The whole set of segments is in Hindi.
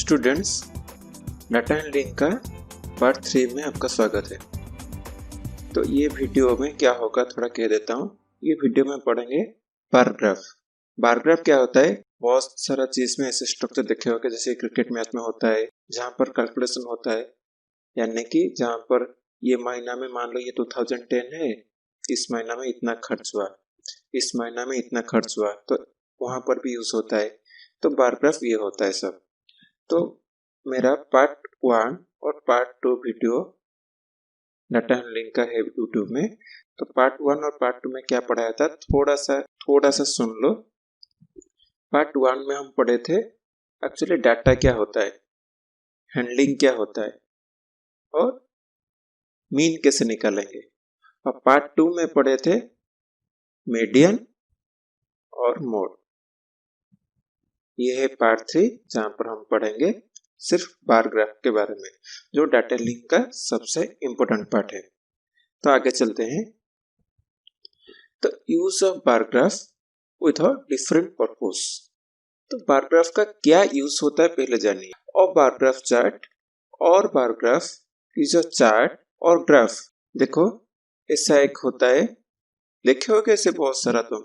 स्टूडेंट्स, डाटा एनालिटिक्स का पार्ट 3 में आपका स्वागत है। तो ये वीडियो में क्या होगा थोड़ा कह देता हूँ। ये वीडियो में पढ़ेंगे बार ग्राफ। बार ग्राफ क्या होता है? बहुत सारा चीज में ऐसे स्ट्रक्चर देखे होंगे जैसे क्रिकेट मैच में होता है, जहाँ पर कैलकुलेशन होता है, यानी कि जहाँ पर ये महीना में मान लो ये 2010 है, इस महीना में इतना खर्च हुआ, इस महीना में इतना खर्च हुआ, तो वहां पर भी यूज होता है। तो बार ग्राफ ये होता है सब। तो मेरा पार्ट 1 और पार्ट 2 वीडियो डाटा एनालिटिक्स का है यूट्यूब में। तो पार्ट 1 और पार्ट 2 में क्या पढ़ाया था थोड़ा सा सुन लो। पार्ट 1 में हम पढ़े थे एक्चुअली डाटा क्या होता है, हैंडलिंग क्या होता है और मीन कैसे निकालेंगे। और पार्ट 2 में पढ़े थे मीडियन और मोड। ये है पार्ट 3 जहां पर हम पढ़ेंगे सिर्फ बार ग्राफ के बारे में, जो डाटा एनालिटिक्स का सबसे इंपॉर्टेंट पार्ट है। तो आगे चलते हैं। तो use of bar graph with a different purpose. तो बार ग्राफ का क्या यूज होता है पहले जानिए। और बार ग्राफ चार्ट और bar graph is a chart और ग्राफ। देखो ऐसा एक होता है, लिखे हो कैसे बहुत सारा तुम,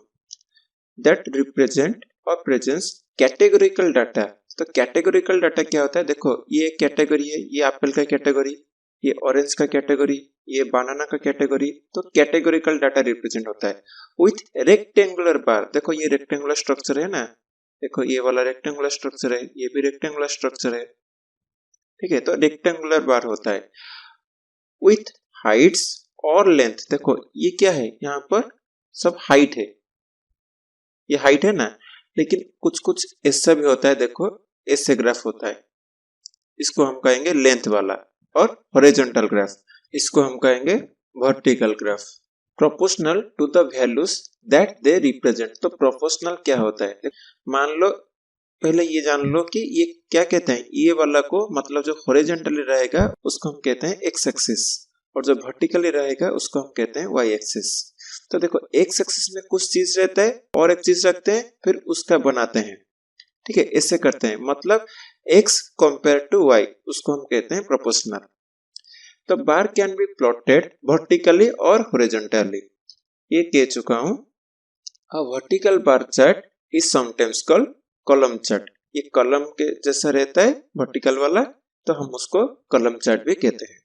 दैट रिप्रेजेंट और प्रेजेंस कैटेगोरिकल डाटा। तो कैटेगोरिकल डाटा क्या होता है? देखो ये एक कैटेगरी है, ये एप्पल का कैटेगरी, ये ऑरेंज का कैटेगरी, ये बनाना का कैटेगरी। तो कैटेगोरिकल डाटा रिप्रेजेंट होता है विथ रेक्टेंगुलर बार। देखो ये रेक्टेंगुलर स्ट्रक्चर है ना, देखो ये वाला रेक्टेंगुलर स्ट्रक्चर है, ये भी रेक्टेंगुलर स्ट्रक्चर है, ठीक है। तो रेक्टेंगुलर बार होता है विथ हाइट्स और लेंथ। देखो ये क्या है, यहाँ पर सब हाइट है, ये हाइट है ना, लेकिन कुछ कुछ ऐसा भी होता है। देखो ऐसे ग्राफ होता है, इसको हम कहेंगे लेंथ वाला। और हॉरिजॉन्टल ग्राफ, इसको हम कहेंगे vertical graph. Proportional to the values that they represent. तो प्रोपोर्शनल क्या होता है? मान लो पहले ये जान लो कि ये क्या कहते हैं। ये वाला को मतलब जो हॉरिजॉन्टली रहेगा उसको हम कहते हैं एक्स एक्सिस, और जो वर्टिकली रहेगा उसको हम कहते हैं वाई एक्सिस। तो देखो एक्स एक्सिस में कुछ चीज रहता है और एक चीज रखते हैं, फिर उसका बनाते हैं, ठीक है। ऐसे करते हैं, मतलब x कंपेयर टू y, उसको हम कहते हैं प्रोपोर्शनल। तो बार कैन बी प्लॉटेड वर्टिकली और हॉरिजॉन्टली, ये कह चुका हूं। A vertical bar chart is sometimes called column chart. ये कॉलम के जैसा रहता है वर्टिकल वाला, तो हम उसको कॉलम चार्ट भी कहते हैं।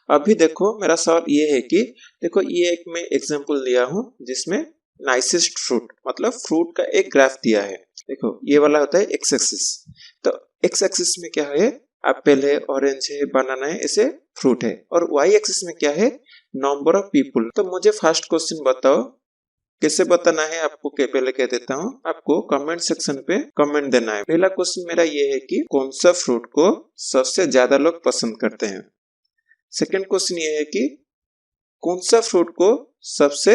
अभी देखो मेरा सवाल ये है कि देखो ये एक मैं एग्जांपल दिया हूं जिसमें नाइसेस्ट फ्रूट, मतलब फ्रूट का एक ग्राफ दिया है। देखो ये वाला होता है एक्स एक्सिस। तो एक्स एक्सिस में क्या है, एप्पल है, ऑरेंज है, बनाना है, ऐसे फ्रूट है। और वाई एक्सिस में क्या है, नंबर ऑफ पीपुल। तो मुझे फर्स्ट क्वेश्चन बताओ कैसे बताना है आपको, पहले कह देता हूँ, आपको कमेंट सेक्शन पे कमेंट देना है। पहला क्वेश्चन मेरा ये है कि कौन सा फ्रूट को सबसे ज्यादा लोग पसंद करते हैं। सेकेंड क्वेश्चन ये है कि कौन सा फ्रूट को सबसे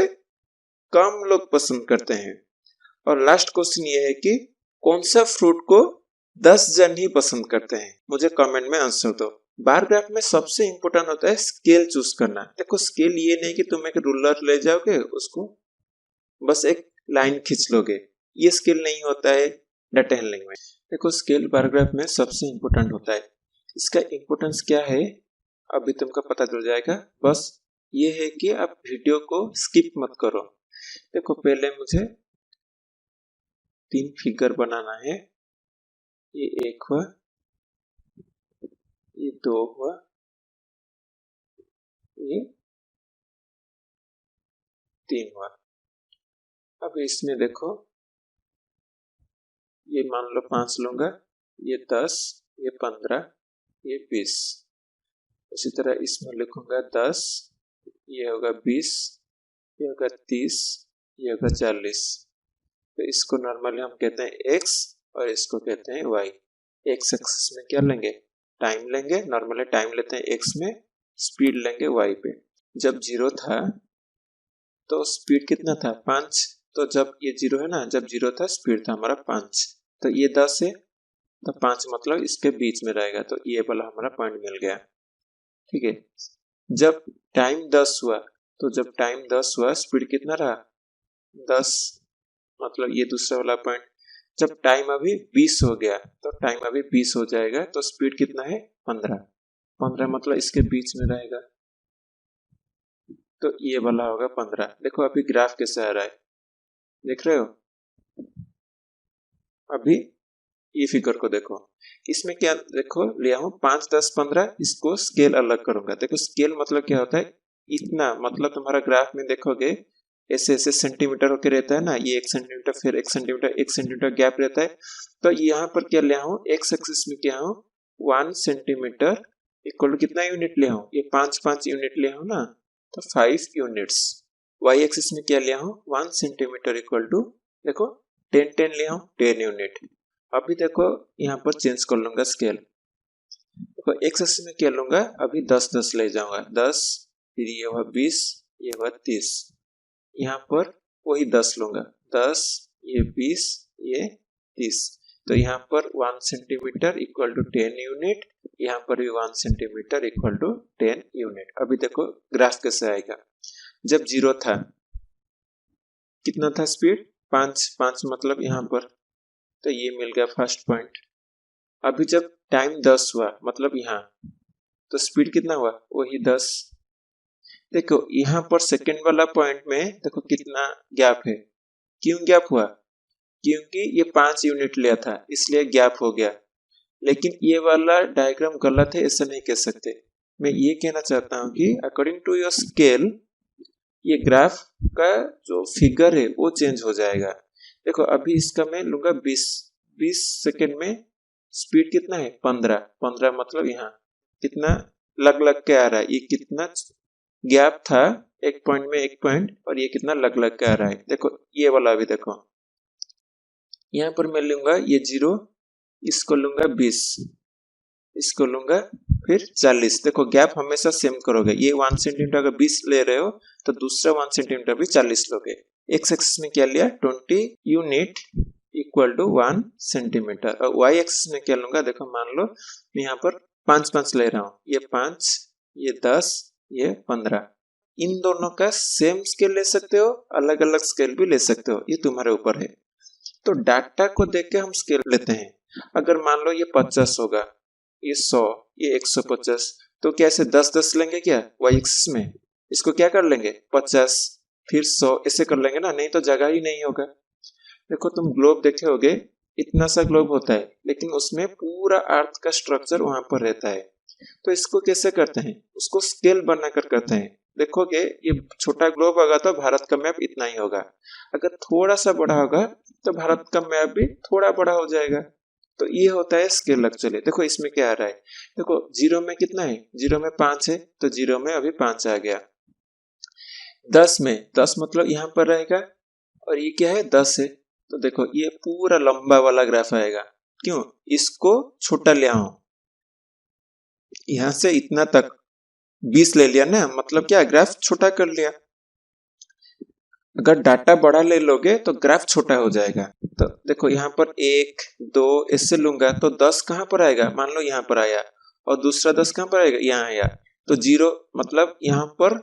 कम लोग पसंद करते हैं। और लास्ट क्वेश्चन ये है कि कौन सा फ्रूट को 10 जन ही पसंद करते हैं। मुझे कमेंट में आंसर दो। बार ग्राफ में सबसे इंपॉर्टेंट होता है स्केल चूज करना। देखो स्केल ये नहीं कि तुम एक रूलर ले जाओगे, उसको बस एक लाइन खींच लोगे, ये स्केल नहीं होता है डाटा हैंडलिंग में। देखो स्केल बार ग्राफ में सबसे इंपॉर्टेंट होता है। इसका इंपॉर्टेंस क्या है अभी तुमको पता चल जाएगा। बस ये है कि आप वीडियो को स्किप मत करो। देखो पहले मुझे 3 फिगर बनाना है। ये 1 हुआ, ये 2 हुआ, ये 3 हुआ। अब इसमें देखो ये मान लो 5 लूंगा, ये 10, ये 15, ये 20। उसी तरह इसमें लिखूंगा 10, ये होगा 20, ये होगा 30, ये होगा 40। तो इसको नॉर्मली हम कहते हैं x और इसको कहते हैं y। x एक्सिस में क्या लेंगे, टाइम लेंगे, नॉर्मली टाइम लेते हैं x में, स्पीड लेंगे y पे। जब 0 था तो स्पीड कितना था 5, तो जब ये 0 है ना, जब 0 था स्पीड था हमारा 5। तो ये 10 है तो 5 मतलब इसके बीच में रहेगा, तो ये वाला हमारा पॉइंट मिल गया, ठीक है। जब टाइम 10 हुआ, तो जब टाइम 10 हुआ स्पीड कितना रहा 10, मतलब ये दूसरा वाला पॉइंट। जब टाइम अभी 20 हो गया तो टाइम अभी 20 हो जाएगा, तो स्पीड कितना है 15। 15 मतलब इसके बीच में रहेगा, तो ये वाला होगा 15। देखो अभी ग्राफ कैसे आ रहा है, देख रहे हो। अभी ये फिगर को देखो, इसमें क्या देखो लिया हूं 5 10 15, इसको स्केल अलग करूंगा। देखो स्केल मतलब क्या होता है, इतना मतलब तुम्हारा ग्राफ में देखोगे ऐसे ऐसे सेंटीमीटर होके रहता है ना, ये 1 सेंटीमीटर फिर 1 सेंटीमीटर 1 सेंटीमीटर गैप रहता है। तो यहाँ पर क्या लिया हूँ, एक्स एक्सिस में क्या हूँ 1 सेंटीमीटर इक्वल टू कितना यूनिट लिया हूँ, ये 5 यूनिट लिया हूँ ना, तो 5 यूनिट्स। वाई एक्सिस में क्या लिया हूँ 1 सेंटीमीटर इक्वल टू देखो 10 लिया हूँ 10 यूनिट। अभी देखो यहाँ पर चेंज कर लूंगा स्केल, देखो एक्स एक्सिस में क्या लूंगा, अभी 10 10 ले जाऊंगा, 10 फिर ये हुआ 20 ये हुआ 30, यहाँ पर वही 10 लूंगा, 10 ये 20 ये 30। तो यहाँ पर 1 सेंटीमीटर इक्वल टू 10 यूनिट, यहाँ पर भी 1 सेंटीमीटर इक्वल टू 10 यूनिट। अभी देखो ग्राफ कैसे आएगा, जब 0 था कितना था स्पीड 5 5 मतलब यहाँ पर, तो ये मिल गया फर्स्ट पॉइंट। अभी जब टाइम 10 हुआ मतलब यहाँ, तो स्पीड कितना हुआ वही 10। देखो यहाँ पर सेकंड वाला पॉइंट में देखो कितना गैप है, क्यों गैप हुआ, क्योंकि ये 5 यूनिट लिया था इसलिए गैप हो गया। लेकिन ये वाला डायग्राम गलत है, ऐसा नहीं कह सकते। मैं ये कहना चाहता हूँ कि अकॉर्डिंग टू योर स्केल ये ग्राफ का जो फिगर है वो चेंज हो जाएगा। देखो अभी इसका मैं लूंगा 20 सेकेंड में स्पीड कितना है 15 मतलब यहाँ कितना लग लग के आ रहा है, ये कितना गैप था एक पॉइंट में एक पॉइंट, और ये कितना लग लग के आ रहा है। देखो ये वाला अभी देखो यहाँ पर मैं लूंगा ये 0, इसको लूंगा 20, इसको लूंगा फिर 40। देखो गैप हमेशा सेम करोगे, ये 1 सेंटीमीटर अगर 20 ले रहे हो तो दूसरा 1 सेंटीमीटर भी 40 लोगे। एक्स एक्सिस में क्या लिया 20 यूनिट इक्वल टू 1 सेंटीमीटर, और वाई एक्सिस में क्या लूंगा, देखो मान लो मैं यहाँ पर 5 ले रहा हूँ, ये 5 ये 10 ये 15। इन दोनों का सेम स्केल ले सकते हो, अलग अलग स्केल भी ले सकते हो, ये तुम्हारे ऊपर है। तो डाटा को देख के हम स्केल लेते हैं। अगर मान लो ये 50 होगा, ये 100 ये 150, तो क्या ऐसे 10 10 लेंगे क्या वाई एक्सिस में, इसको क्या कर लेंगे 50 फिर 100 ऐसे कर लेंगे ना, नहीं तो जगह ही नहीं होगा। देखो तुम ग्लोब देखे होगे, इतना सा ग्लोब होता है लेकिन उसमें पूरा अर्थ का स्ट्रक्चर वहां पर रहता है। तो इसको कैसे करते हैं, उसको स्केल बनाकर करते हैं। देखोगे ये छोटा ग्लोब होगा तो भारत का मैप इतना ही होगा, अगर थोड़ा सा बड़ा होगा तो भारत का मैप भी थोड़ा बड़ा हो जाएगा। तो ये होता है स्केल एक्चुअली। देखो इसमें क्या आ रहा है, देखो 0 में कितना है, 0 में 5 है तो 0 में अभी 5 आ गया। 10 में 10 मतलब यहाँ पर रहेगा, और ये क्या है 10 है, तो देखो ये पूरा लंबा वाला ग्राफ आएगा। क्यों, इसको छोटा ले आओ, यहां से इतना तक 20 ले लिया ना, मतलब क्या ग्राफ छोटा कर लिया। अगर डाटा बड़ा ले लोगे तो ग्राफ छोटा हो जाएगा। तो देखो यहाँ पर 1 2 ऐसे लूंगा तो 10 कहाँ पर आएगा, मान लो यहाँ पर आया, और दूसरा 10 कहाँ पर आएगा यहाँ आया, तो 0 मतलब यहाँ पर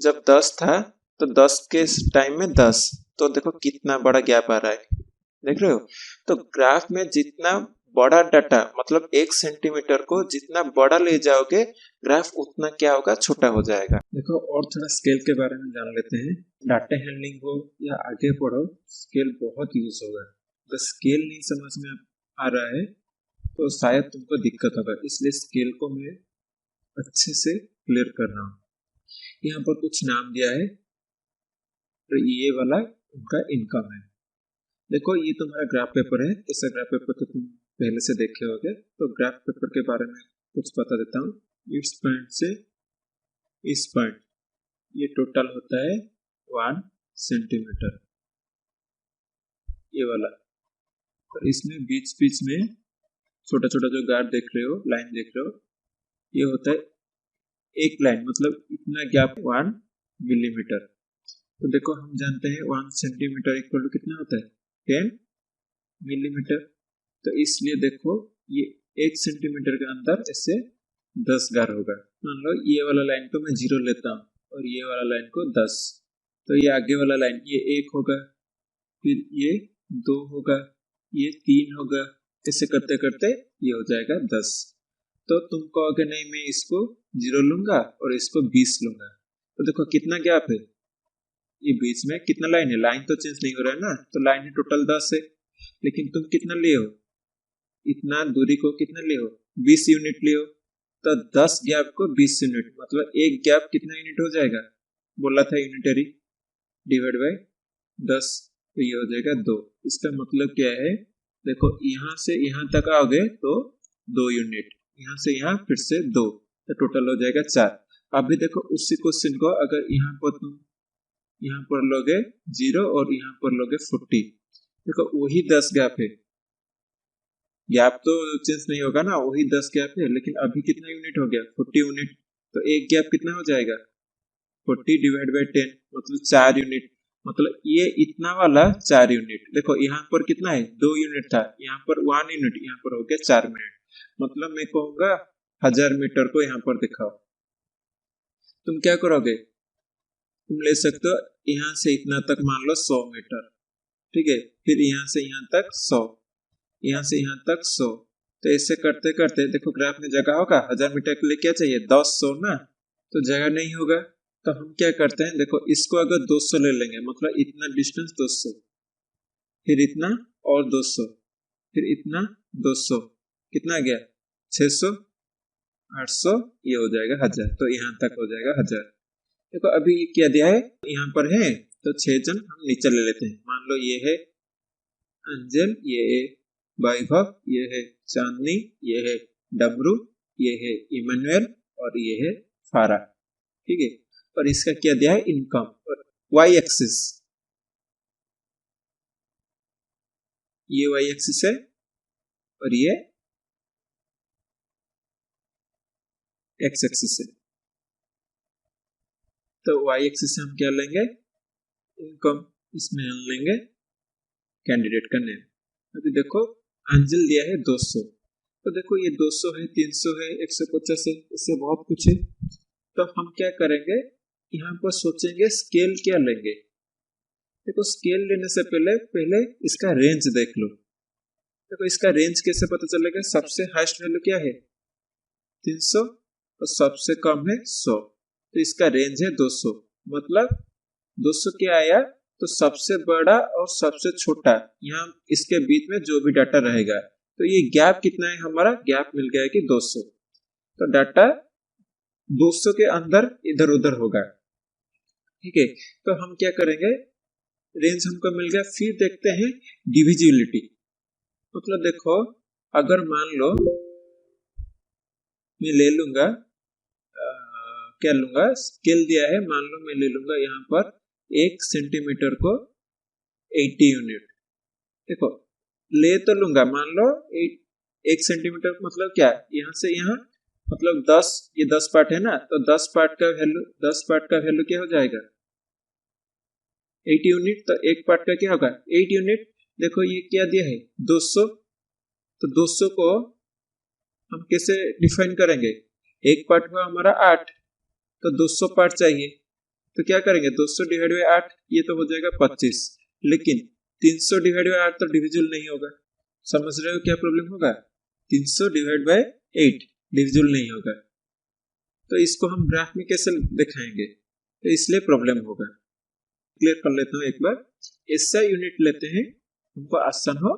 जब 10 था तो 10 के टाइम में 10, तो देखो कितना बड़ा गैप आ रहा है, देख रहे हो। तो ग्राफ में जितना बड़ा डाटा मतलब 1 सेंटीमीटर को जितना बड़ा ले जाओगे ग्राफ उतना क्या होगा छोटा हो जाएगा। देखो और थोड़ा स्केल के बारे में जान लेते हैं। डाटा हैंडलिंग हो या आगे पढ़ो, स्केल बहुत यूज होगा। अगर स्केल नहीं समझ में आ रहा है तो शायद तुमको दिक्कत होगा, इसलिए स्केल को मैं अच्छे से क्लियर कर रहा हूँ। यहाँ पर कुछ नाम दिया है, तो ये वाला उनका इनकम है। देखो ये तुम्हारा ग्राफ पेपर है, ऐसा ग्राफ पेपर तो तुम पहले से देखे होगे। तो ग्राफ पेपर के बारे में कुछ बता देता हूँ। इस पॉइंट से इस पॉइंट ये टोटल होता है 1 सेंटीमीटर, ये वाला। तो इसमें बीच बीच में छोटा छोटा जो गार्ड देख रहे हो, लाइन देख रहे हो, ये होता है एक लाइन, मतलब इतना गैप 1 मिलीमीटर। तो देखो हम जानते हैं 1 सेंटीमीटर इक्वल टू कितना होता है 10 मिलीमीटर। तो इसलिए देखो ये 1 सेंटीमीटर के अंदर ऐसे 10 गार होगा। मान लो ये वाला लाइन को मैं 0 लेता हूँ और ये वाला लाइन को 10, तो ये आगे वाला लाइन ये 1 होगा, फिर ये 2 होगा, ये 3 होगा, ऐसे करते करते ये हो जाएगा 10। तो तुम कहोगे नहीं मैं इसको 0 लूंगा और इसको 20 लूंगा, तो देखो कितना गैप है, ये बीच में कितना लाइन है, लाइन तो चेंज नहीं हो रहा है ना, तो लाइन है टोटल 10 है, लेकिन तुम कितना ले हो, इतना दूरी को कितना ले हो, 20 यूनिट ले हो, तो 10 गैप को 20 यूनिट, मतलब एक गैप कितना यूनिट हो जाएगा, बोला था यूनिटरी, डिवाइड बाय 10, तो ये हो जाएगा 2। इसका मतलब क्या है, देखो यहाँ से यहाँ तक आओगे तो 2 यूनिट, यहाँ से यहाँ फिर से 2, तो टोटल हो जाएगा 4। अभी देखो उसी क्वेश्चन को अगर यहाँ पर तुम यहाँ पर लोगे 0 और यहाँ पर लोगे 40, देखो वही 10 गैप है, गैप तो चेंज नहीं होगा ना, वही 10 गैप है, लेकिन अभी कितना यूनिट हो गया, 40 यूनिट, तो एक गैप कितना हो जाएगा, 40 डिवाइड बाय 10, मतलब 4 यूनिट, मतलब ये इतना वाला 4 यूनिट। देखो यहाँ पर कितना है, 2 यूनिट था, यहाँ पर 1 यूनिट, यहाँ पर हो गया 4 मिनट, मतलब मैं कहूंगा 1000 मीटर को यहाँ पर दिखाओ। तुम क्या करोगे, तुम ले सकते हो यहाँ से इतना तक मान लो 100 मीटर, ठीक है, फिर यहाँ से यहाँ तक 100, यहाँ से यहाँ तक 100, तो ऐसे करते करते देखो ग्राफ में जगह होगा, 1000 मीटर के लिए क्या चाहिए, 10 100 ना, तो जगह नहीं होगा, तो हम क्या करते हैं, देखो इसको अगर 200 ले लेंगे, मतलब इतना डिस्टेंस 200, फिर इतना और 200, फिर इतना 200, कितना गया 600, 800, ये हो जाएगा 1000, तो यहाँ तक हो जाएगा 1000। देखो अभी ये क्या दिया है, यहाँ पर है तो 6 जन हम नीचे ले लेते हैं, मान लो ये है अंजल, ये है वैभव, ये है चांदनी, ये है डमरू, ये है इमानुएल और ये है फारा, ठीक है, और इसका क्या दिया है, इनकम, और वाई एक्सिस, ये वाई एक्सिस है और ये एक्स एक्सिस है, तो वाई एक्सिस से हम क्या लेंगे, इनकम, इसमें हम लेंगे कैंडिडेट का नेम। अभी देखो अंजल दिया है 200, तो देखो ये 200 है, 300 है, 150 है, इससे बहुत कुछ है, तो हम क्या करेंगे, यहाँ पर सोचेंगे स्केल क्या लेंगे। देखो स्केल लेने से पहले इसका रेंज देख लो। देखो इसका रेंज कैसे पता चलेगा, सबसे हाईएस्ट वैल्यू क्या है 300 और सबसे कम है 100, तो इसका रेंज है 200, मतलब 200 क्या आया, तो सबसे बड़ा और सबसे छोटा, यहाँ इसके बीच में जो भी डाटा रहेगा, तो ये गैप कितना है हमारा, गैप मिल गया है कि 200, तो डाटा 200 के अंदर इधर उधर होगा, ठीक है, तो हम क्या करेंगे, रेंज हमको मिल गया, फिर देखते हैं डिविजिबिलिटी, मतलब देखो अगर मान लो मैं ले लूंगा क्या लूंगा, स्केल दिया है, मान लो मैं ले लूंगा यहाँ पर 1 सेंटीमीटर को 80 यूनिट, देखो ले तो लूंगा, मान लो 1 सेंटीमीटर मतलब क्या, यहाँ से यहाँ मतलब 10, ये 10 पार्ट है ना, तो 10 पार्ट का वैल्यू क्या हो जाएगा 80 यूनिट, तो एक पार्ट का क्या होगा 8 यूनिट। देखो ये क्या दिया है 200, तो 200 को हम कैसे डिफाइन करेंगे, एक पार्ट हुआ हमारा 8, तो 200 पार्ट चाहिए, तो क्या करेंगे 200 डिवाइड बाय 8, ये तो हो जाएगा 25, लेकिन 300 डिवाइड बाय 8 तो डिविजिबल नहीं होगा, समझ रहे हो क्या प्रॉब्लम होगा, 300 डिवाइड बाय 8 डिविजिबल नहीं होगा, तो इसको हम ग्राफ में कैसे दिखाएंगे, तो इसलिए प्रॉब्लम होगा। क्लियर कर लेता हूँ एक बार, ऐसा यूनिट लेते हैं हमको आसान हो,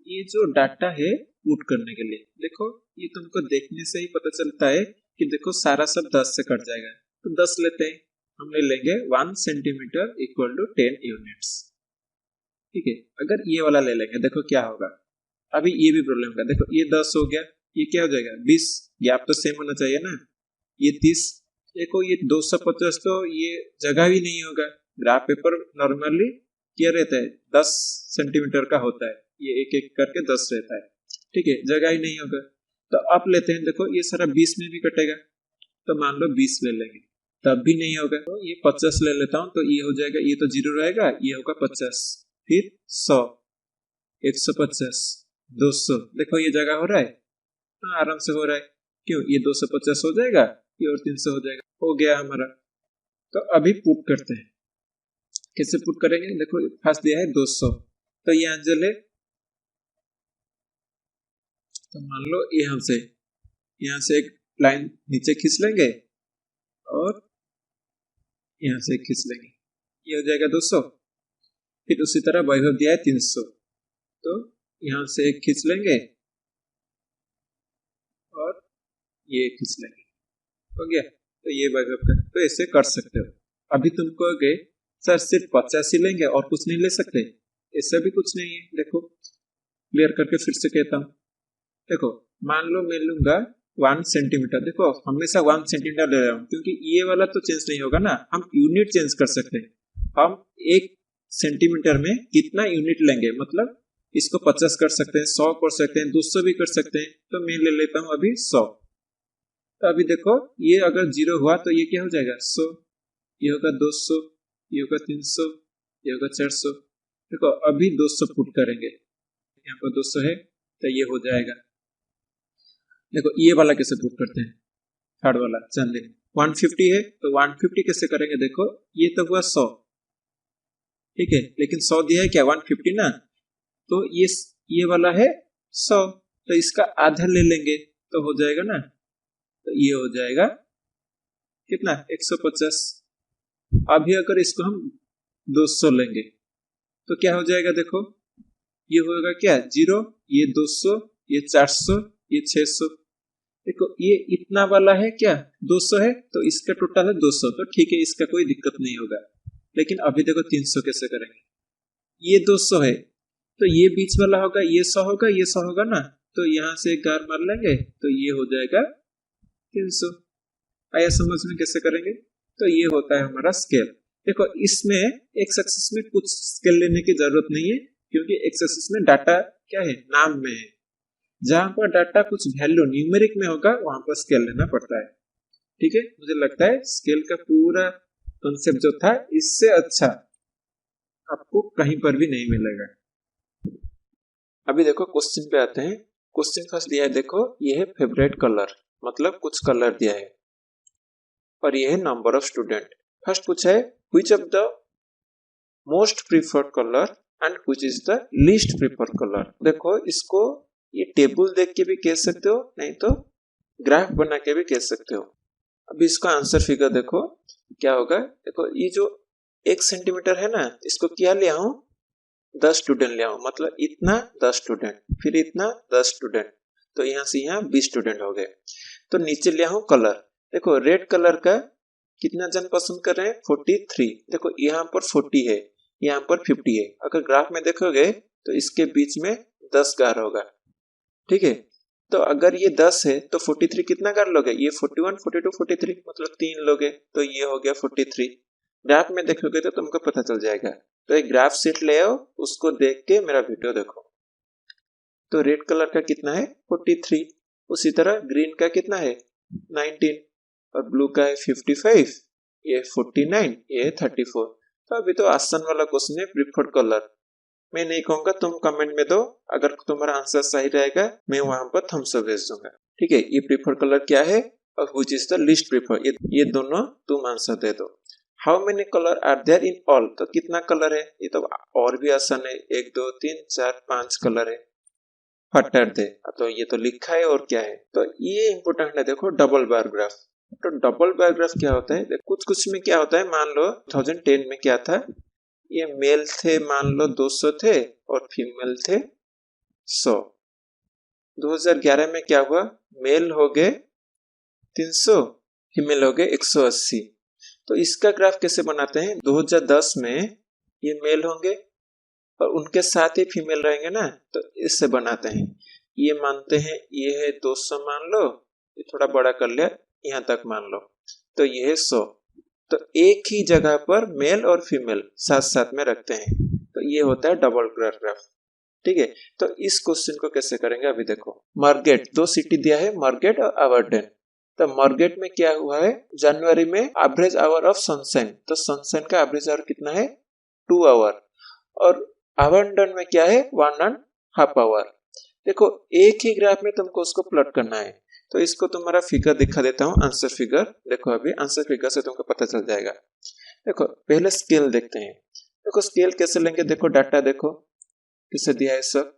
ये जो डाटा है पुट करने के लिए, देखो ये तुमको देखने से ही पता चलता है कि देखो सारा सब 10 से कट जाएगा, तो 10 लेते हैं, हम ले लेंगे 1 सेंटीमीटर इक्वल टू 10 यूनिट्स, ठीक है, अगर ये वाला ले लेंगे देखो क्या होगा, अभी ये भी प्रॉब्लम होगा, देखो ये 10 हो गया, ये क्या हो जाएगा 20, गैप तो सेम होना चाहिए ना, ये 30, देखो ये 250, तो ये जगह भी नहीं होगा, ग्राफ पेपर नॉर्मली क्या रहता है 10 सेंटीमीटर का होता है, ये एक एक करके 10 रहता है, ठीक है, जगह ही नहीं होगा, तो अब लेते हैं, देखो ये सारा 20 में भी कटेगा, तो मान लो 20 ले लेंगे, तब भी नहीं होगा, तो ये 50 ले लेता हूँ, तो ये हो जाएगा, ये तो 0 रहेगा, ये होगा 50, फिर 100, 150, 200, देखो ये जगह हो रहा है, हाँ आराम से हो रहा है, क्यों ये 250 हो जाएगा, ये और 300 हो जाएगा, हो गया हमारा। तो अभी पुट करते हैं, कैसे पुट करेंगे, देखो फर्स्ट दिया है 200, तो ये अंजल है, तो मान लो यहाँ से एक लाइन नीचे खींच लेंगे और यहाँ से खींच लेंगे, ये हो जाएगा 200। फिर उसी तरह वैभव दिया है 300, तो यहाँ से एक खींच लेंगे और ये खींच लेंगे, हो गया। तो ये वैभव का, तो ऐसे कर सकते हो। अभी तुम कहोगे सर सिर्फ 85 लेंगे और कुछ नहीं ले सकते, ऐसा भी कुछ नहीं है। देखो क्लियर करके फिर से कहता हूँ। देखो मान लो मैं लूंगा 1 सेंटीमीटर, देखो हमेशा 1 सेंटीमीटर ले रहा हूँ क्योंकि ये वाला तो चेंज नहीं होगा ना, हम यूनिट चेंज कर सकते हैं। हम 1 सेंटीमीटर में कितना यूनिट लेंगे, मतलब इसको 50 कर सकते हैं, 100 कर सकते हैं, 200 भी कर सकते हैं। तो मैं ले लेता हूँ अभी 100। तो अभी देखो ये अगर 0 हुआ तो ये क्या हो जाएगा 100, ये होगा 200, ये होगा 300, ये होगा 400। देखो अभी 200 पुट करेंगे, यहाँ पर 200 है तो ये हो जाएगा। देखो ये वाला कैसे पुट करते हैं, थर्ड वाला जान लें। 150 है तो 150 कैसे करेंगे, देखो ये तो हुआ 100, ठीक है, लेकिन 100 दिया है क्या 150 ना, तो ये वाला है 100, तो इसका आधा ले लेंगे तो हो जाएगा ना, तो ये हो जाएगा कितना 150। अभी अगर इसको हम 200 लेंगे तो क्या हो जाएगा, देखो ये होगा क्या 0, ये 200, ये 400, ये 600। देखो ये इतना वाला है क्या 200 है, तो इसका टोटल है 200, तो ठीक है, इसका कोई दिक्कत नहीं होगा। लेकिन अभी देखो 300 कैसे करेंगे, ये 200 है तो ये बीच वाला होगा, ये 100 होगा, ये 100 होगा ना, तो यहाँ से एक गार मार लेंगे तो ये हो जाएगा 300। आया समझ में कैसे करेंगे। तो ये होता है हमारा स्केल। देखो इसमें एक्स एक्सिस में कुछ स्केल लेने की जरूरत नहीं है क्योंकि एक्स एक्सिस में डाटा क्या है, नाम में है। जहां पर डाटा कुछ वैल्यू न्यूमेरिक में होगा वहां पर स्केल लेना पड़ता है, ठीक है। मुझे लगता है स्केल का पूरा कॉन्सेप्ट जो था इससे अच्छा आपको कहीं पर भी नहीं मिलेगा। अभी देखो क्वेश्चन पे आते हैं। क्वेश्चन फर्स्ट दिया है, देखो ये है फेवरेट कलर, मतलब कुछ कलर दिया है और ये है नंबर ऑफ स्टूडेंट। फर्स्ट पूछा है which of the most preferred colour and which is the least preferred colour. देखो इसको ये टेबल देख के भी कह सकते हो, नहीं तो ग्राफ बना के भी कह सकते हो। अभी इसका आंसर फिगर देखो क्या होगा। देखो ये जो 1 सेंटीमीटर है ना, इसको क्या लिया हूं 10 स्टूडेंट लिया हूं, मतलब इतना 10 स्टूडेंट, फिर इतना 10 स्टूडेंट, तो यहाँ से यहाँ 20 स्टूडेंट हो गए। तो नीचे लिया हूं कलर, देखो रेड कलर का कितना जन पसंद कर रहे हैं 43। देखो यहाँ पर 40 है, यहाँ पर 50 है। अगर ग्राफ में देखोगे तो इसके बीच में 10 गार होगा, ठीक है। तो अगर ये 10 है तो 43 कितना गार लोगे, ये 41, 42, 43, मतलब 3 लोगे, तो ये हो गया 43। ग्राफ में देखोगे तो तुमको पता चल जाएगा। तो एक ग्राफ शीट ले आओ, उसको देख के मेरा वीडियो देखो। तो रेड कलर का कितना है 43, उसी तरह ग्रीन का कितना है 19 और ब्लू का है 55, ये 49, ये 34। तो अभी तो आसान वाला क्वेश्चन है प्रीफर्ड कलर। मैं नहीं कहूंगा, तुम कमेंट में दो, अगर तुम्हारा आंसर सही रहेगा मैं वहां पर थम्स अप भेज दूंगा, ठीक है। ये प्रीफर्ड कलर क्या है और which is the least preferred, ये दोनों तुम आंसर दे दो। How many colour are there in all, तो कितना कलर है, ये तो और भी आसान है, 1 2 3 4 5 कलर है। फटर दे, तो ये तो लिखा है और क्या है। तो ये इंपोर्टेंट है, देखो डबल बार ग्राफ। तो डबल बार ग्राफ क्या होता है, कुछ कुछ में क्या होता है, मान लो 2010 में क्या था, ये मेल थे मान लो 200 थे और फीमेल थे 100। 2011 में क्या हुआ, मेल हो गए 300, फीमेल हो गए 180। तो इसका ग्राफ कैसे बनाते हैं, 2010 में ये मेल होंगे और उनके साथ ही फीमेल रहेंगे ना, तो इससे बनाते हैं। ये मानते हैं ये है 200 मान लो, ये थोड़ा बड़ा कर लिया, यहाँ तक मान लो, तो ये है 100। तो एक ही जगह पर मेल और फीमेल साथ साथ में रखते हैं, तो ये होता है डबल ग्राफ, ठीक है। तो इस क्वेश्चन को कैसे करेंगे, अभी देखो। मार्गेट, 2 सिटी दिया है, मार्गेट और अवर्डेन। तो मार्गेट में क्या हुआ है, जनवरी में एवरेज आवर ऑफ सनशाइन, तो सनशाइन का एवरेज आवर कितना है 2 आवर, और अवर्डेन में क्या है 1.5 आवर। देखो एक ही ग्राफ में तुमको उसको प्लॉट करना है, तो इसको तुम्हारा फिगर दिखा देता हूँ, आंसर फिगर। देखो अभी आंसर फिगर से तुमको पता चल जाएगा। देखो पहले स्केल देखते हैं। देखो स्केल कैसे लेंगे, देखो डाटा देखो कैसे दिया है सब,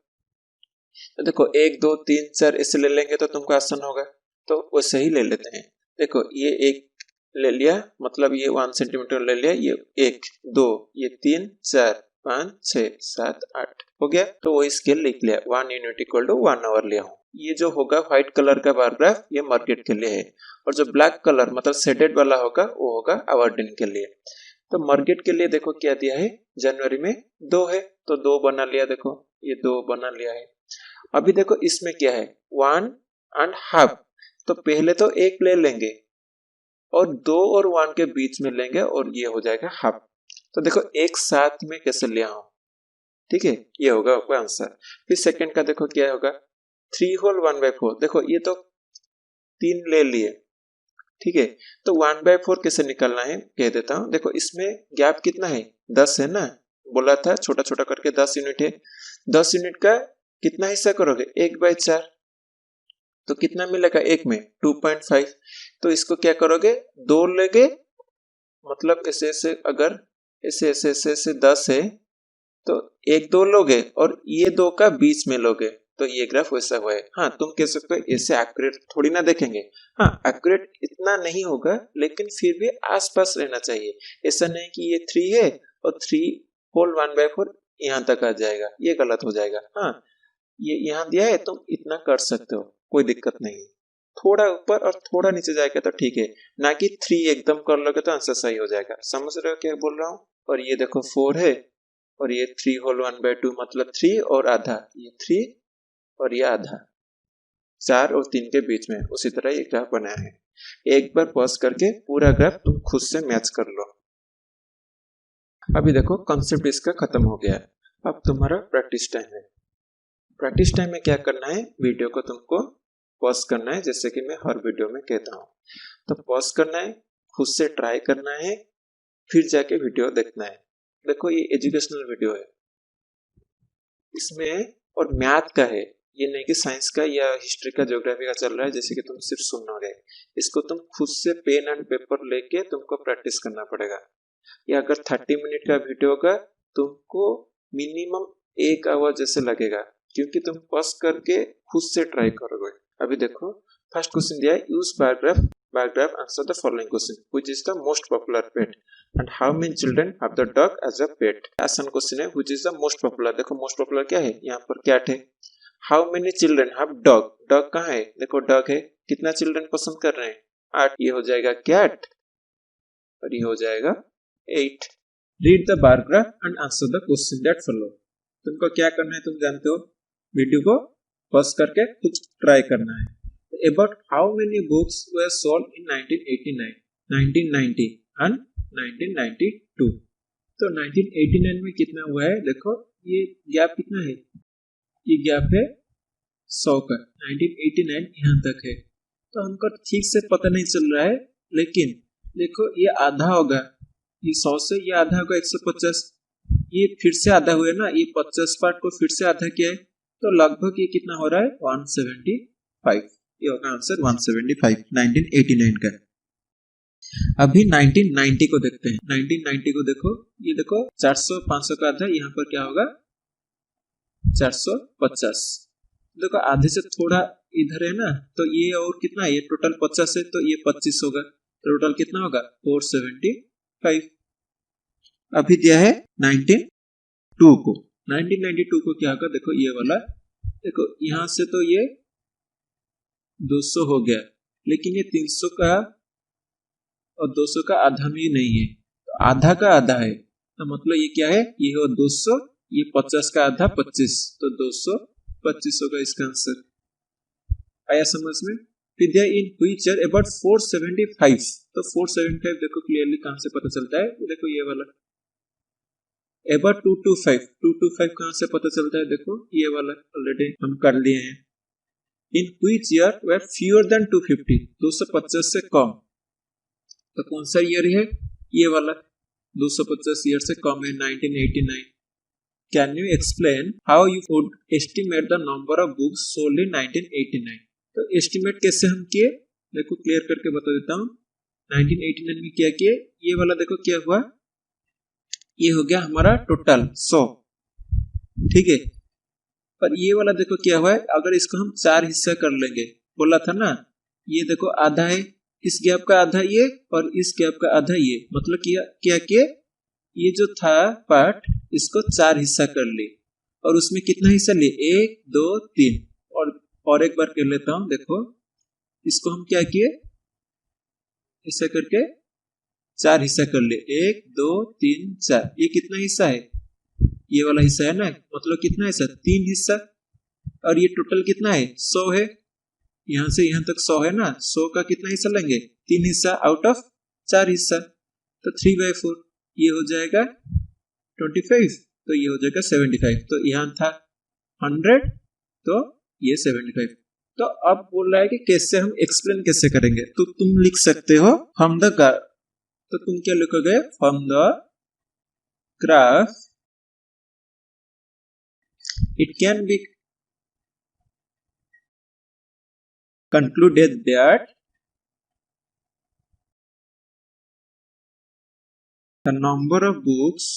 तो देखो 1 2 3 4 ऐसे ले लेंगे तो तुमको आसान होगा, तो वैसे ही ले लेते हैं। देखो ये 1 ले लिया, मतलब ये 1 सेंटीमीटर ले लिया, ये 1 2 ये 3 4 5 6 7 8 हो गया। तो वो स्केल लिख लिया, 1 यूनिट इक्वल टू 1 आवर लिया हूँ। ये जो होगा व्हाइट कलर का बार ग्राफ, ये मार्केट के लिए है, और जो ब्लैक कलर मतलब शेडेड वाला होगा वो होगा आवर दिन के लिए। तो मार्केट के लिए देखो क्या दिया है, जनवरी में 2 है तो 2 बना लिया, देखो ये 2 बना लिया है। अभी देखो इसमें क्या है, 1.5, तो पहले तो 1 ले लेंगे और 2 और 1 के बीच में लेंगे और ये हो जाएगा हाफ। तो देखो एक साथ में कैसे लिया हूं, ठीक है, ये होगा आपका आंसर। फिर सेकंड का देखो क्या होगा, 3 होल 1/4, देखो ये तो 3 ले लिए, ठीक है, तो 1/4 कैसे निकालना है कह देता हूं। देखो इसमें गैप कितना है, 10 है ना, बोला था छोटा छोटा करके 10 यूनिट है। 10 यूनिट का कितना हिस्सा करोगे, 1/4, तो कितना मिलेगा एक में 2.5। तो इसको क्या करोगे, 2 लेगे, मतलब ऐसे ऐसे, अगर ऐसे ऐसे ऐसे ऐसे 10 है तो 1 2 लोगे और ये 2 का बीच में लोगे, तो ये ग्राफ वैसा हुआ है। हाँ तुम कह सकते हो ऐसे एक्यूरेट थोड़ी ना देखेंगे, हाँ एक्यूरेट इतना नहीं होगा लेकिन फिर भी आसपास रहना चाहिए। ऐसा नहीं कि ये 3 है और 3 होल 1/4 यहाँ तक आ जाएगा, ये गलत हो जाएगा। हाँ ये यहाँ दिया है, तुम इतना कर सकते हो, कोई दिक्कत नहीं। थोड़ा ऊपर और थोड़ा नीचे जाएगा तो ठीक है, ना कि 3 एकदम कर लोगे तो आंसर सही हो जाएगा। समझ रहे हो क्या बोल रहा हूँ। और ये देखो 4 है और ये 3 होल 1/2 मतलब 3 और आधा, ये 3 और ये आधा, 4 और 3 के बीच में। उसी तरह ये ग्राफ बनाया है। एक बार पॉज करके पूरा ग्राफ तुम खुद से मैच कर लो। अभी देखो कंसेप्ट इसका खत्म हो गया, अब तुम्हारा प्रैक्टिस टाइम है। प्रैक्टिस टाइम में क्या करना है, वीडियो को तुमको पॉज करना है, जैसे कि मैं हर वीडियो में कहता हूँ। तो पॉज करना है, खुद से ट्राई करना है, फिर जाके वीडियो देखना है। देखो ये एजुकेशनल वीडियो है इसमें, और मैथ का है, ये नहीं कि साइंस का या हिस्ट्री का ज्योग्राफी का चल रहा है जैसे कि तुम सिर्फ सुनोगे। इसको तुम खुद से पेन एंड पेपर लेके तुमको प्रैक्टिस करना पड़ेगा। या अगर 30 मिनट का वीडियो होगा तुमको मिनिमम 1 आवर जैसे लगेगा, क्योंकि तुम पॉज करके खुद से ट्राई करोगे। अभी देखो फर्स्ट क्वेश्चन दिया है, use bar graph answer the following question, which is the most popular pet and how many children have the dog as a pet. आसान क्वेश्चन है, which is the most popular. देखो मोस्ट पॉपुलर क्या है, यहाँ पर कैट है। How many children have dog, dog कहाँ है, देखो डॉग है, कितना चिल्ड्रन पसंद कर रहे हैं, 8, ये हो जाएगा कैट और ये हो जाएगा 8। Read the bar graph and answer the question that follow. तुमको क्या करना है तुम जानते हो, वीडियो को पॉज करके कुछ ट्राई करना है। About how many books were sold in 1989, 1990 and 1992? तो 1989 में कितना हुआ है, देखो ये गैप कितना है, ये गैप है 100 का, 1989 यहाँ तक है। तो हमको ठीक से पता नहीं चल रहा है, लेकिन देखो ये आधा होगा, ये 100 से ये आधा होगा 150, ये फिर से आधा हुआ ना, ये 50 पार्ट को फिर से आधा किया है, तो लगभग ये कितना हो रहा है 175। ये होगा आंसर 175 1989 का। अभी 1990 को देखते हैं। 1990 को देखो, ये देखो 400 500 का आधा, यहाँ पर क्या होगा 450। देखो आधे से थोड़ा इधर है ना, तो ये और कितना है, ये टोटल 50 है तो ये 25 होगा, टोटल कितना होगा 475। अभी दिया है 1992 को, 1992 को क्या होगा, देखो ये वाला, देखो यहां से तो ये 200 हो गया, लेकिन ये 300 का और 200 का आधा में नहीं है, तो आधा का आधा है, तो मतलब ये क्या है, ये हो 200, ये 50 का आधा 25, तो 200 25 होगा इसका आंसर। आया समझ में। विद्या इन व्हिच ईयर अबाउट 475, तो 475 देखो क्लियरली कहां से पता चलता है, देखो ये वाला। अबाउट 225 कहां से पता चलता है, देखो ये वाला ऑलरेडी हम कर लिए हैं। In which year were fewer than 250, 250 से कम, तो कौन सा ईयर है, ये वाला 250 ईयर से कम है 1989। Can you explain how you would estimate the number of books sold in 1989? तो एस्टिमेट कैसे हम किए, देखो क्लियर करके बता देता हूँ। 1989 में क्या किए, ये वाला देखो क्या हुआ, ये हो गया हमारा टोटल 100, ठीक है। पर ये वाला देखो क्या हुआ है, अगर इसको हम 4 हिस्सा कर लेंगे, बोला था ना, ये देखो आधा है, इस गैप का आधा ये और इस गैप का आधा ये, मतलब क्या कि ये जो था पार्ट इसको 4 हिस्सा कर ली और उसमें कितना हिस्सा लिए, 1 2 3, और एक बार कर लेता हूं, देखो इसको हम क्या किए, ऐसा करके 4 हिस्सा कर लिए, 1 2 3 4, ये कितना हिस्सा है, ये वाला हिस्सा है ना, मतलब कितना हिस्सा, 3 हिस्सा, और ये टोटल कितना है, 100 है, यहां से यहां तक 100 है ना, 100 का कितना हिस्सा लेंगे, 3 हिस्सा आउट ऑफ 4 हिस्सा, तो 3/4, ये हो जाएगा 25, तो ये हो जाएगा 75, तो यहाँ था 100, तो ये 75। तो अब बोल रहा है कि कैसे हम एक्सप्लेन कैसे करेंगे, तो तुम लिख सकते हो फ्रॉम द ग्राफ, तो तुम क्या लिखोगे, from the graph it can be concluded that the number of books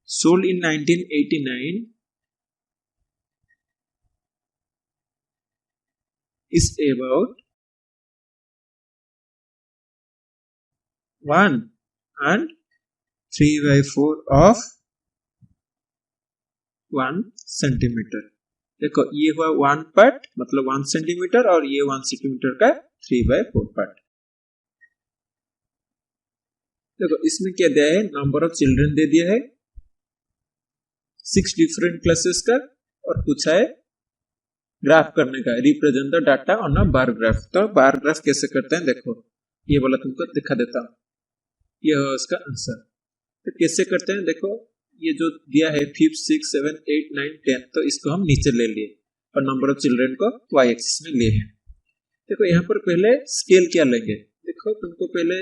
sold in 1989 is about 1 and 3/4 of 1 centimetre. देखो ये हुआ 1 पार्ट, मतलब 1 सेंटीमीटर, और ये 1 सेंटीमीटर का 3/4 पार्ट। देखो इसमें क्या दिया है, नंबर ऑफ चिल्ड्रन दे दिया है 6 डिफरेंट क्लासेस का, और पूछा है ग्राफ करने का, represent the data on a bar graph. तो बार ग्राफ कैसे करते हैं, देखो ये वाला तुमको दिखा देता हूं, ये है उसका आंसर। तो कैसे करते हैं, देखो ये जो दिया है 5 6 7 8 9 10, तो इसको हम नीचे ले लिए और नंबर ऑफ चिल्ड्रन को y एक्सिस में लिए हैं। देखो यहाँ पर पहले स्केल क्या लेंगे, देखो तुमको पहले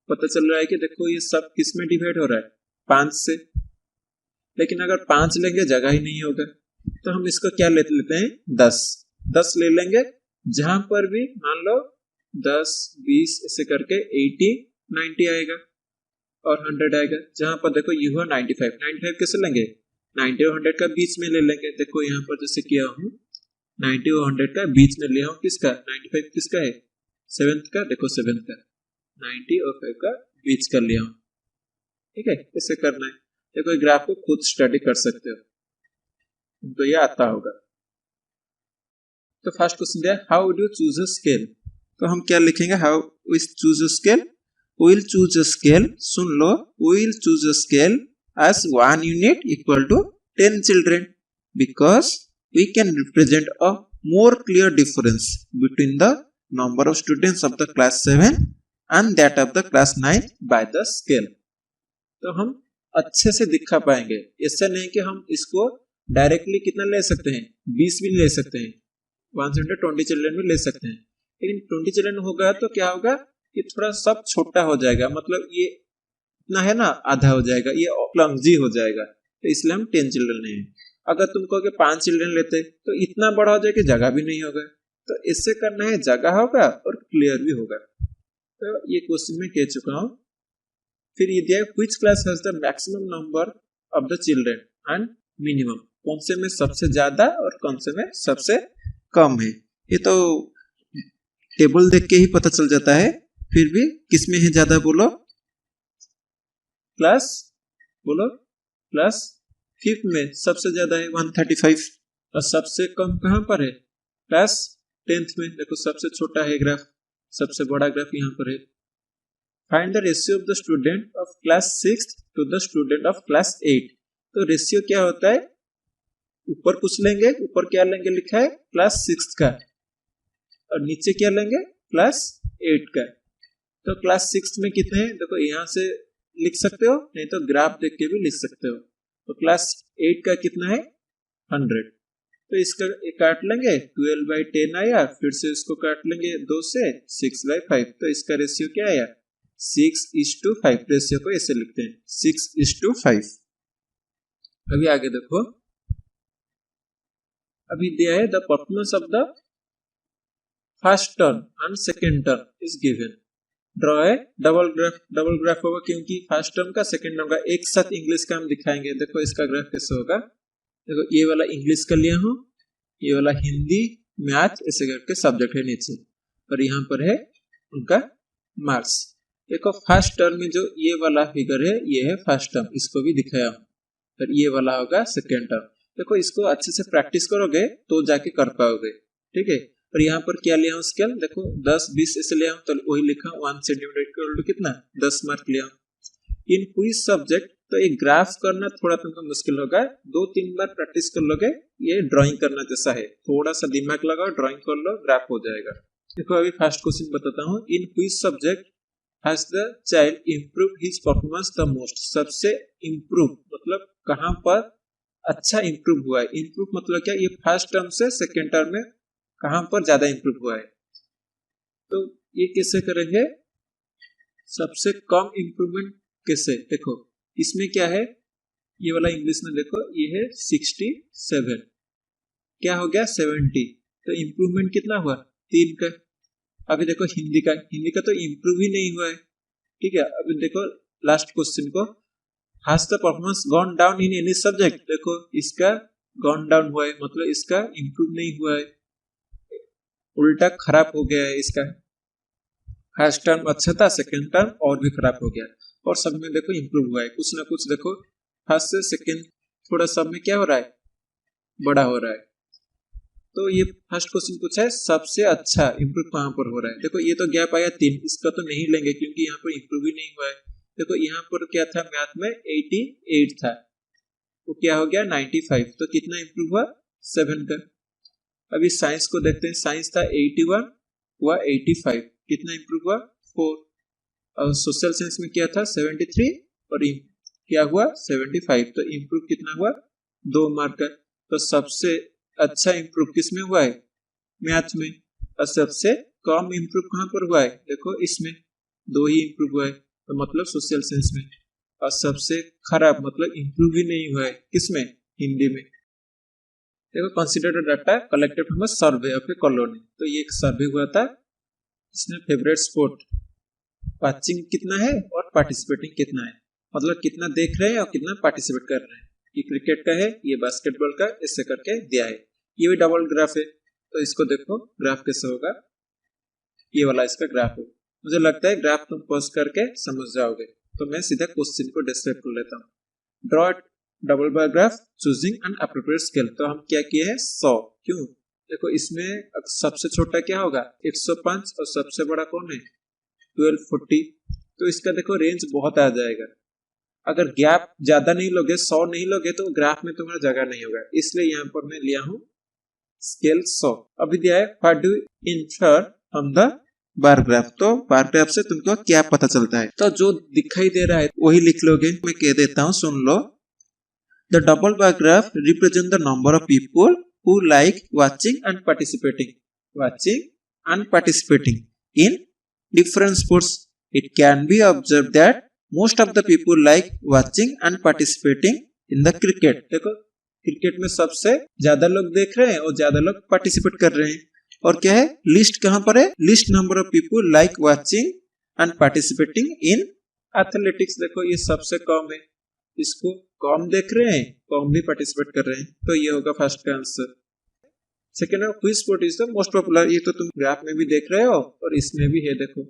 पता चल रहा है कि देखो ये सब किस में डिवाइड हो रहा है, 5 से, लेकिन अगर 5 लेंगे जगह ही नहीं होगा, तो हम इसको क्या ले लेते हैं, 10 ले लेंगे, जहां पर भी मान लो 10 20 ऐसे करके 80 90 आएगा और 100 आएगा, जहां पर देखो ये हुआ 95 कैसे लेंगे, 90 और 100 का बीच में ले लेंगे। देखो यहाँ पर जैसे किया हूँ 90 और 100 का बीच में लिया हूँ, किसका 95 किसका है, 7th का, देखो 7th का 90 और 5 का बीच कर लिया हूँ, ठीक है, कैसे करना है, देखो ग्राफ को खुद स्टडी कर सकते हो, तो ये आता होगा। तो फर्स्ट क्वेश्चन दिया, how do choose a scale, तो हम क्या लिखेंगे, how we choose a scale, we'll choose a scale, सुन लो, we'll choose a scale as 1 unit equal to 10 children because we can represent a more clear difference between the number of students of the class 7 and that of the class 9 by the scale। तो हम अच्छे से दिखा पाएंगे, ऐसा नहीं कि हम इसको डायरेक्टली कितना ले सकते हैं, 20 भी ले सकते हैं, 120 चिल्ड्रन भी ले सकते हैं, लेकिन 20 चिल्ड्रन होगा तो क्या होगा, ये थोड़ा सब छोटा हो जाएगा, मतलब ये इतना है ना, आधा हो जाएगा, ये क्लमजी हो जाएगा, तो इसलिए हम 10 चिल्ड्रन नहीं है। अगर तुम कहोगे 5 चिल्ड्रन लेते तो इतना बड़ा हो जाएगा कि जगह भी नहीं होगा, तो इससे करना है जगह होगा और क्लियर भी होगा। तो ये क्वेश्चन में कह चुका हूं। फिर ये दिया which class has the maximum number of the children and minimum, कौन से में सबसे ज्यादा और कौन से में सबसे कम है, ये तो टेबल देख के ही पता चल जाता है, फिर भी किसमें है ज्यादा, बोलो क्लास, बोलो क्लास 5th में सबसे ज्यादा है 135, और सबसे कम कहां पर है, क्लास 10th में। देखो सबसे छोटा है ग्राफ, सबसे बड़ा ग्राफ यहाँ पर है। Find the ratio of the student of class 6 to the student of class 8, तो रेशियो क्या होता है, ऊपर कुछ लेंगे, ऊपर क्या लेंगे, लिखा है क्लास 6 का, और नीचे क्या लेंगे, क्लास 8 का। तो क्लास 6 में कितने हैं, देखो यहाँ से लिख सकते हो, नहीं तो ग्राफ देख के भी लिख सकते हो। तो क्लास 8 का कितना है, 100, तो इसका काट लेंगे, 12/10 आया, फिर से इसको काट लेंगे 2 से, 6/5, तो इसका रेशियो क्या आया, 6:5। रेशियो को ऐसे लिखते हैं 6:5। अभी आगे देखो, अभी दिया है the performance of the first term and second term is given, draw है डबल ग्राफ होगा क्योंकि फर्स्ट टर्म का सेकंड टर्म का एक साथ इंग्लिश का हम दिखाएंगे। देखो इसका ग्राफ कैसे होगा, देखो ये वाला इंग्लिश का लिया हूँ, ये वाला हिंदी मैथ ऐसे करके सब्जेक्ट है नीचे, और यहाँ पर है उनका मार्क्स। देखो फर्स्ट टर्म में जो ये वाला फिगर है ये है फर्स्ट टर्म, इसको भी दिखाया हूँ, और ये वाला होगा सेकेंड टर्म। देखो इसको अच्छे से प्रैक्टिस करोगे तो जाके कर पाओगे, ठीक है। और यहाँ पर क्या लिया हूँ स्केल, देखो 10-20 ऐसे लिया हूँ, तो वही लिखा 1 सेंटीमीटर इक्वल टू कितना 10 मार्क लिया हूँ। इन क्विज सब्जेक्ट तो एक ग्राफ करना थोड़ा तुमको मुश्किल होगा, 2-3 बार प्रैक्टिस कर लोगे, ये ड्राइंग करना जैसा है, थोड़ा सा दिमाग लगाओ, ड्राइंग कर लो, ग्राफ हो जाएगा। देखो अभी फर्स्ट क्वेश्चन बताता हूँ, in quiz subject has the child improve his performance the most. सबसे इम्प्रूव मतलब कहाँ पर अच्छा इम्प्रूव हुआ है, इम्प्रूव मतलब क्या, ये फर्स्ट टर्म से सेकेंड टर्म में कहां पर ज्यादा इंप्रूव हुआ है। तो ये कैसे करेंगे, सबसे कम इंप्रूवमेंट कैसे, देखो इसमें क्या है, ये वाला इंग्लिश में देखो ये है 67, क्या हो गया 70, तो इंप्रूवमेंट कितना हुआ 3 का। अभी देखो हिंदी का तो इंप्रूव ही नहीं हुआ है, ठीक है। अभी देखो लास्ट क्वेश्चन को, has the performance gone down in any subject, देखो इसका गॉन डाउन हुआ है, मतलब इसका इंप्रूव नहीं हुआ है, उल्टा खराब हो गया है इसका। फर्स्ट टर्म अच्छा था, सेकंड टर्म और भी खराब हो गया, और सब में देखो इंप्रूव हुआ है कुछ ना कुछ। देखो फर्स्ट से सेकंड थोड़ा सब में क्या हो रहा है, बड़ा हो रहा है। तो ये फर्स्ट क्वेश्चन पूछा है सबसे अच्छा इंप्रूव कहां पर हो रहा है। देखो ये तो गैप आया 3, इसका तो नहीं लेंगे क्योंकि यहाँ पर इंप्रूव ही नहीं हुआ है। देखो यहाँ पर क्या था, मैथ में 88 था, तो क्या हो गया 95, तो कितना इंप्रूव हुआ 7 का। अभी साइंस को देखते हैं, साइंस था 81 हुआ 85, कितना इंप्रूव हुआ 4। और सोशल साइंस में क्या था 73 और क्या हुआ 75, तो इंप्रूव कितना हुआ 2 मार्क का। तो सबसे अच्छा इंप्रूव किस में हुआ है, मैथ में, और सबसे कम इंप्रूव कहां पर हुआ है, देखो इसमें 2 ही इंप्रूव हुआ है, तो मतलब सोशल साइंस में। और सबसे खराब मतलब इंप्रूव ही नहीं हुआ है किसमें, हिंदी में। देखो consider the data collected from a survey of A colony, तो ये एक सर्वे हुआ था, इसमें फेवरेट स्पोर्ट वाचिंग कितना है और पार्टिसिपेटिंग कितना है, मतलब कितना देख रहे हैं और कितना पार्टिसिपेट कर रहे हैं। ये क्रिकेट का है, ये बास्केटबॉल का, ऐसे करके दिया है। ये भी डबल ग्राफ है, तो इसको देखो ग्राफ कैसे होगा, ये वाला इसका ग्राफ है। मुझे लगता है ग्राफ तुम पॉज करके समझ जाओगे, तो मैं सीधा क्वेश्चन को डिस्क्राइब कर लेता हूँ। Draw double bar graph choosing N appropriate scale, तो हम क्या किए हैं 100, क्यों, देखो इसमें सबसे छोटा क्या होगा 105 और सबसे बड़ा कौन है 1240, तो इसका देखो रेंज बहुत आ जाएगा। अगर गैप ज्यादा नहीं लोगे, 100 नहीं लोगे, तो ग्राफ में तुम्हारा जगह नहीं होगा, इसलिए यहाँ पर मैं लिया हूँ स्केल 100। अभी दिया है what do infer from the bar graph, तो बार ग्राफ से तुमको क्या पता चलता है, तो जो दिखाई दे रहा है वही लिख लोगे। मैं कह देता हूँ, सुन लो। The double bar graph represent the number of people who like watching and participating in different sports. It can be observed that most of the people like watching and participating in the cricket. देखो क्रिकेट में सबसे ज्यादा लोग देख रहे हैं और ज्यादा लोग पार्टिसिपेट कर रहे हैं। और क्या है, लिस्ट कहां पर है, list number of people like watching and participating in athletics, देखो ये सबसे कम है, इसको कम देख रहे हैं, कम भी पार्टिसिपेट कर रहे हैं, तो ये होगा फर्स्ट का आंसर। सेकेंड है which sport is the most popular, ये तो तुम ग्राफ में भी देख रहे हो और इसमें भी है। देखो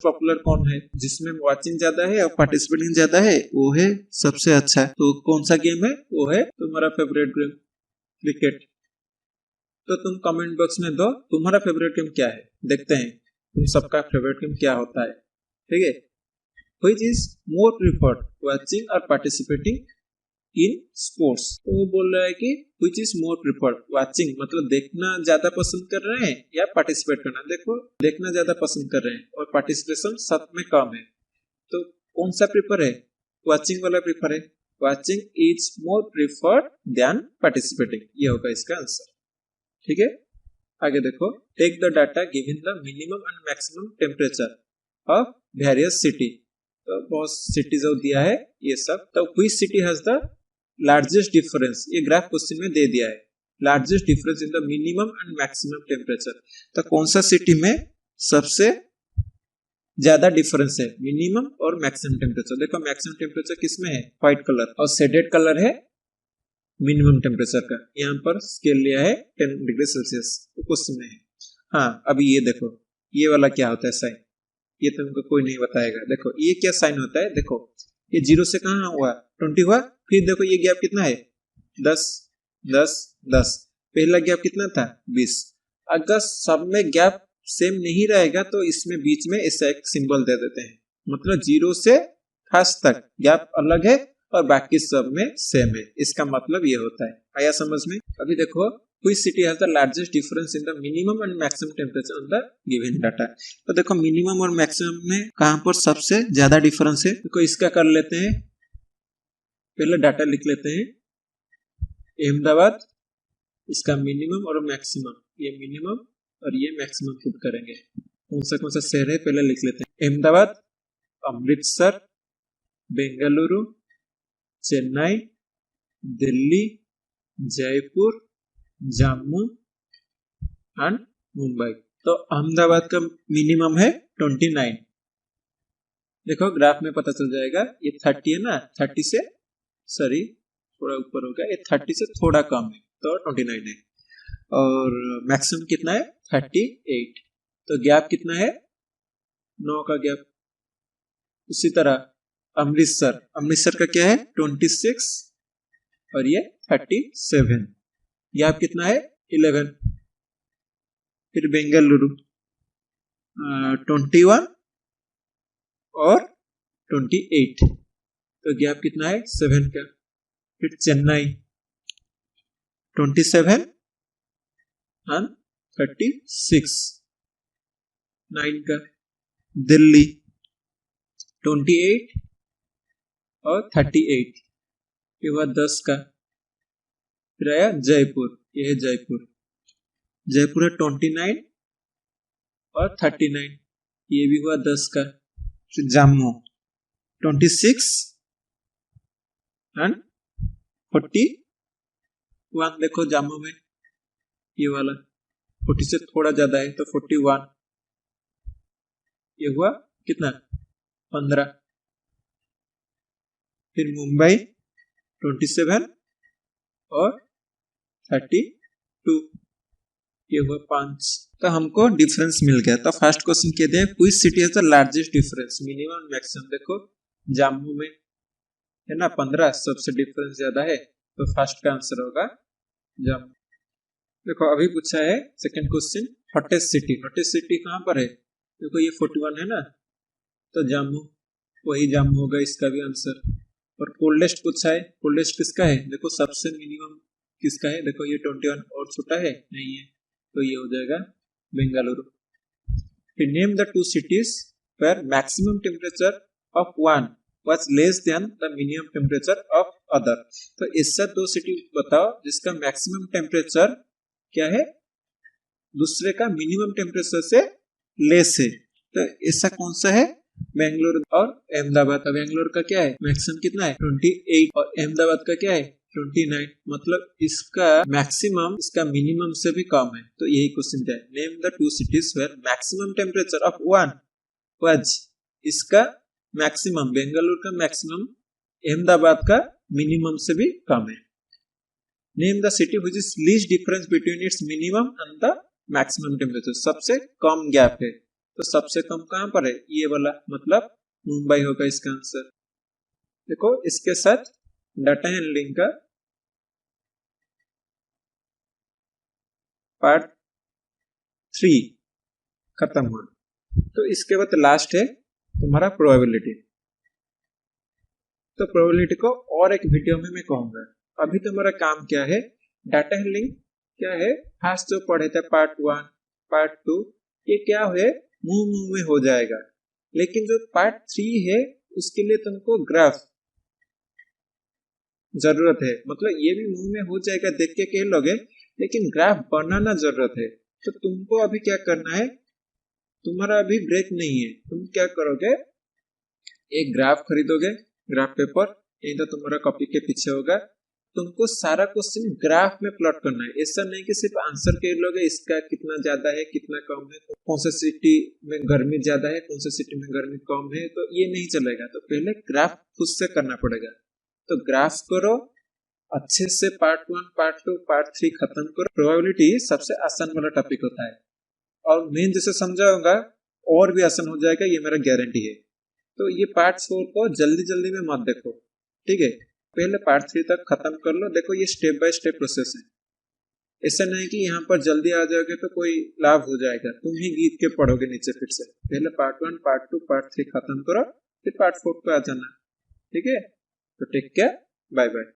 पॉपुलर कौन है, जिसमें वाचिंग ज्यादा है और पार्टिसिपेटिंग ज्यादा है, वो है सबसे अच्छा। तो कौन सा गेम है, वो है तुम्हारा फेवरेट गेम क्रिकेट। तो तुम कमेंट बॉक्स में दो तुम्हारा फेवरेट गेम क्या है, देखते हैं तुम सबका फेवरेट गेम क्या होता है, ठीक है। Which is more preferred, watching or participating in sports, तो वो बोल रहा है कि which is more preferred, watching मतलब देखना ज्यादा पसंद कर रहे हैं या पार्टिसिपेट करना। देखो देखना ज्यादा पसंद कर रहे हैं और पार्टिसिपेशन सब में कम है, तो कौन सा प्रीफर है, watching वाला प्रीफर है। watching is more preferred than participating, ये होगा इसका आंसर, ठीक है। आगे देखो, take the data given the minimum and maximum temperature of various city, तो बहुत सिटीज दिया है ये सब। तो which city has the largest difference, ये ग्राफ क्वेश्चन में दे दिया है, largest difference in the minimum and maximum temperature, तो कौन सा सिटी में सबसे ज्यादा डिफरेंस है, मिनिमम और मैक्सिमम टेम्परेचर। देखो मैक्सिमम टेम्परेचर किसमें है, व्हाइट कलर, और शेडेड कलर है मिनिमम टेम्परेचर का। यहाँ पर स्केल लिया है 10 डिग्री सेल्सियस, तो क्वेश्चन में है। हाँ अभी ये देखो, ये वाला क्या होता है साइन, ये तुमको कोई नहीं बताएगा। देखो ये क्या साइन होता है, देखो ये 0 से कहाँ हुआ, 20 हुआ, फिर देखो ये गैप कितना है, 10 10 10, पहला गैप कितना था, 20। अगर सब में गैप सेम नहीं रहेगा तो इसमें बीच में ऐसा एक सिंबल दे देते हैं, मतलब 0 से फर्स्ट तक गैप अलग है और बाकी सब में सेम है, इसका मतलब ये होता है। आया समझ में। अभी देखो which city has the largest difference in the minimum and maximum temperature on the given data। तो देखो मिनिमम और मैक्सिमम में कहां पर सबसे ज्यादा डिफरेंस है, देखो इसका कर लेते हैं, पहले डाटा लिख लेते हैं। अहमदाबाद, इसका मिनिमम और मैक्सिमम, ये मिनिमम और ये मैक्सिमम पुट करेंगे। कौन सा शहर है पहले लिख लेते हैं, अहमदाबाद, अमृतसर, बेंगलुरु, चेन्नई, दिल्ली, जयपुर, जम्मू एंड मुंबई। तो अहमदाबाद का मिनिमम है 29। देखो ग्राफ में पता चल जाएगा, ये 30 है ना, 30 से सॉरी थोड़ा ऊपर होगा, ये 30 से थोड़ा कम है तो 29 है। और मैक्सिमम कितना है, 38। तो गैप कितना है, 9 का गैप। उसी तरह अमृतसर का क्या है, 26 और ये 37, गैप कितना है, 11। फिर बेंगलुरु 21 और 28, तो गैप कितना है, 7 का। फिर चेन्नई 27 और 36, 9 का। दिल्ली 28 और 38, ये हुआ 10 का। फिर आया जयपुर, ये है जयपुर है 29 और 39, ये भी हुआ 10 का। फिर जम्मू 26 एंड 41, देखो जम्मू में ये वाला 40 से थोड़ा ज्यादा है तो 41, ये हुआ कितना, 15। फिर मुंबई 27 और 32, ये हुआ 5। तो हमको डिफरेंस मिल गया। तो फर्स्ट क्वेश्चन कह दिया which city has the largest difference minimum maximum. देखो जम्मू में है ना 15, सबसे डिफरेंस ज्यादा है, तो फर्स्ट का आंसर होगा जम्मू। देखो अभी पूछा है सेकंड क्वेश्चन, हॉटेस्ट सिटी कहाँ पर है, देखो ये 41 है ना, तो जम्मू, वही जम्मू होगा इसका भी आंसर। और कोल्डेस्ट पूछा है, कोल्डेस्ट किसका है, देखो सबसे मिनिमम किसका है, देखो ये 21 और छोटा है नहीं है, तो ये हो जाएगा बेंगलुरु। फिर name the 2 cities where maximum temperature of one was less than the minimum temperature of other। तो ऐसा 2 सिटी बताओ जिसका मैक्सिमम टेम्परेचर क्या है, दूसरे का मिनिमम टेम्परेचर से लेस है। तो ऐसा कौन सा है, बेंगलुरु और अहमदाबाद। बेंगलुरु का क्या है, मैक्सिमम कितना है 28 और अहमदाबाद का क्या है 29, मतलब इसका मैक्सिमम इसका मिनिमम से भी कम है। तो यही क्वेश्चन है, name the 2 cities where maximum temperature of one was, इसका मैक्सिमम बेंगलुरु का मैक्सिमम अहमदाबाद का मिनिमम से भी कम है। Name the city which is least difference between its minimum and the maximum temperature, सबसे कम गैप है। तो सबसे कम कहां पर है, ये वाला, मतलब मुंबई होगा इसका आंसर। देखो इसके साथ डाटा हैंडलिंग का पार्ट 3 खत्म हुआ। तो इसके बाद लास्ट है तुम्हारा प्रोबेबिलिटी। तो प्रोबेबिलिटी को और एक वीडियो में मैं कहूंगा। अभी तुम्हारा काम क्या है, डाटा हैंडलिंग क्या है, फर्स्ट जो पढ़े थे पार्ट 1 पार्ट 2, ये क्या है मुंह में हो जाएगा। लेकिन जो पार्ट 3 है उसके लिए तुमको ग्राफ जरूरत है, मतलब ये भी मुंह में हो जाएगा, देख के कह लोगे, लेकिन ग्राफ बनाना जरूरत है। तो तुमको अभी क्या करना है, तुम्हारा अभी ब्रेक नहीं है, तुम क्या करोगे, एक ग्राफ खरीदोगे, ग्राफ पेपर, यही तो तुम्हारा कॉपी के पीछे होगा, तुमको सारा क्वेश्चन ग्राफ में प्लॉट करना है। ऐसा नहीं कि सिर्फ आंसर कर लोगे इसका कितना ज्यादा है कितना कम है, कौन सी सिटी में गर्मी ज्यादा है कौन सी सिटी में गर्मी कम है, तो ये नहीं चलेगा। तो पहले ग्राफ खुद से करना पड़ेगा। तो ग्राफ करो अच्छे से, पार्ट 1 पार्ट 2 पार्ट 3 खत्म करो। प्रोबेबिलिटी सबसे आसान वाला टॉपिक होता है और मेन जैसे समझाऊंगा और भी आसान हो जाएगा, ये मेरा गारंटी है। तो ये पार्ट 4 को जल्दी जल्दी में मत देखो, ठीक है, पहले पार्ट 3 तक खत्म कर लो। देखो ये स्टेप बाय स्टेप प्रोसेस है, ऐसा नहीं कि यहाँ पर जल्दी आ जाओगे तो कोई लाभ हो जाएगा, तुम ही गीत के पढ़ोगे नीचे फिर से। पहले पार्ट 1 पार्ट 2 पार्ट 3 खत्म करो, फिर पार्ट 4 पे आ जाना, ठीक है। तो टेक केयर, बाय बाय।